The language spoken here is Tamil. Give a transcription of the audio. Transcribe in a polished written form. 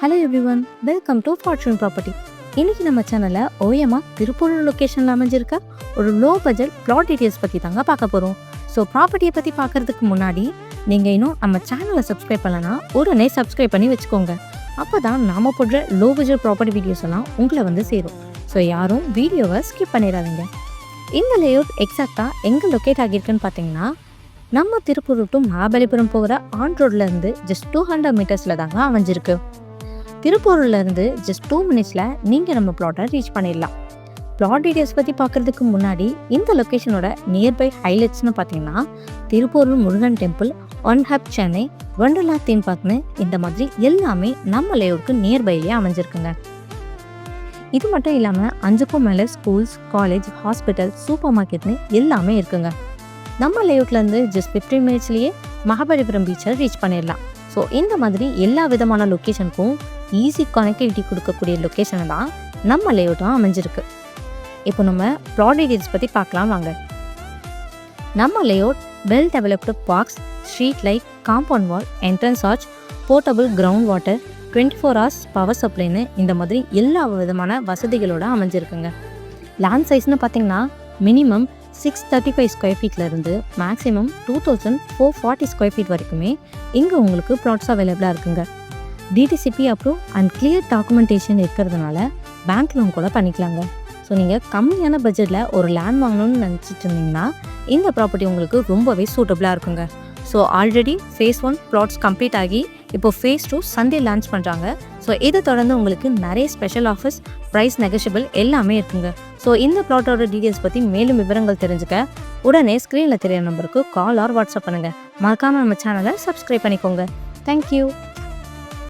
Hello everyone, welcome to fortune property. இன்னைக்கு நம்ம சேனலில் ஓஎம்ஆர் திருப்பூர் லொக்கேஷனில் அமைஞ்சிருக்க ஒரு லோ பட்ஜெட் பிளாட் டீட்டெயில்ஸ் பற்றி தாங்க பார்க்க போகிறோம். ஸோ ப்ராப்பர்ட்டியை பற்றி பார்க்குறதுக்கு முன்னாடி நீங்கள் இன்னும் நம்ம சேனலை சப்ஸ்கிரைப் பண்ணலன்னா உடனே சப்ஸ்கிரைப் பண்ணி வச்சுக்கோங்க. அப்போ தான் நாம் போடுற லோ பட்ஜெட் ப்ராப்பர்ட்டி வீடியோஸ் எல்லாம் உங்களை வந்து சேரும். ஸோ யாரும் வீடியோவை ஸ்கிப் பண்ணிடாதீங்க. இந்த லேஅவுட் எக்ஸாக்டாக எங்கே லொக்கேட் ஆகியிருக்குன்னு பார்த்தீங்கன்னா, நம்ம திருப்பூர் டு மகாபலிபுரம் போகிற ஆன் ரோட்லேருந்து ஜஸ்ட் 200 மீட்டர்ஸில் தாங்க அமைஞ்சிருக்கு. திருப்பூர்லேருந்து ஜஸ்ட் 2 மினிட்ஸில் நீங்கள் நம்ம ப்ளாட்டை ரீச் பண்ணிடலாம். ப்ளாட் டீட்டெயில்ஸ் பற்றி பார்க்குறதுக்கு முன்னாடி இந்த லொக்கேஷனோட நியர்பை ஹைலைட்ஸ்னு பார்த்தீங்கன்னா, Tiruppur Murugan temple, one hub Chennai, Wonderla theme பார்க்னு இந்த மாதிரி எல்லாமே நம்ம லேஅவுட்க்கு நியர்பைலேயே அமைஞ்சிருக்குங்க. இது மட்டும் இல்லாமல் 5க்கும் மேலே ஸ்கூல்ஸ், காலேஜ், ஹாஸ்பிட்டல், சூப்பர் மார்க்கெட்னு எல்லாமே இருக்குங்க. நம்ம லேஅவுட்லேருந்து ஜஸ்ட் 15 மினிட்ஸ்லேயே மகாபலிபுரம் பீச்சை ரீச் பண்ணிடலாம். ஸோ இந்த மாதிரி எல்லா விதமான லொக்கேஷனுக்கும் ஈஸி கனெக்டிவிட்டி கொடுக்கக்கூடிய லொக்கேஷனை தான் நம்ம லேஅவுட்டும் அமைஞ்சிருக்கு. இப்போ நம்ம ப்ளாட் டீட்டெயில்ஸ் பற்றி பார்க்கலாம் வாங்க. நம்ம layout well developed parks, street light, compound wall, entrance arch, portable ground water, 24 hours power சப்ளைன்னு இந்த மாதிரி எல்லா விதமான வசதிகளோடு அமைஞ்சிருக்குங்க. லேண்ட் சைஸ்னு பார்த்தீங்கன்னா மினிமம் 635 ஸ்கொயர் ஃபீட்லேருந்து மேக்ஸிமம் 2440 ஸ்கொயர் ஃபீட் வரைக்குமே இங்கே உங்களுக்கு ப்ளாட்ஸ் அவைலபிளாக இருக்குங்க. DTCP approve and clear documentation இருக்கிறதுனால பேங்க் லோன் கூட பண்ணிக்கலாங்க. ஸோ நீங்கள் கம்மியான பட்ஜெட்டில் ஒரு லேண்ட் வாங்கணும்னு நினச்சிட்டு இருந்தீங்கன்னா இந்த ப்ராப்பர்ட்டி உங்களுக்கு ரொம்பவே சூட்டபுளாக இருக்குங்க. So already phase 1 plots complete ஆகி இப்போ ஃபேஸ் 2 சண்டே லான்ச் பண்ணுறாங்க. ஸோ இதை தொடர்ந்து உங்களுக்கு நிறைய ஸ்பெஷல் ஆஃபர்ஸ், ப்ரைஸ் நெகோஷியபிள் எல்லாமே இருக்குங்க. ஸோ இந்த ப்ளாட்டோட டீட்டெயில்ஸ் பற்றி மேலும் விவரங்கள் தெரிஞ்சுக்க உடனே ஸ்க்ரீனில் தெரியிற நம்பருக்கு கால் ஆர் வாட்ஸ்அப் பண்ணுங்கள். மறக்காமல் நம்ம சேனலை சப்ஸ்கிரைப் பண்ணிக்கோங்க. தேங்க்யூ.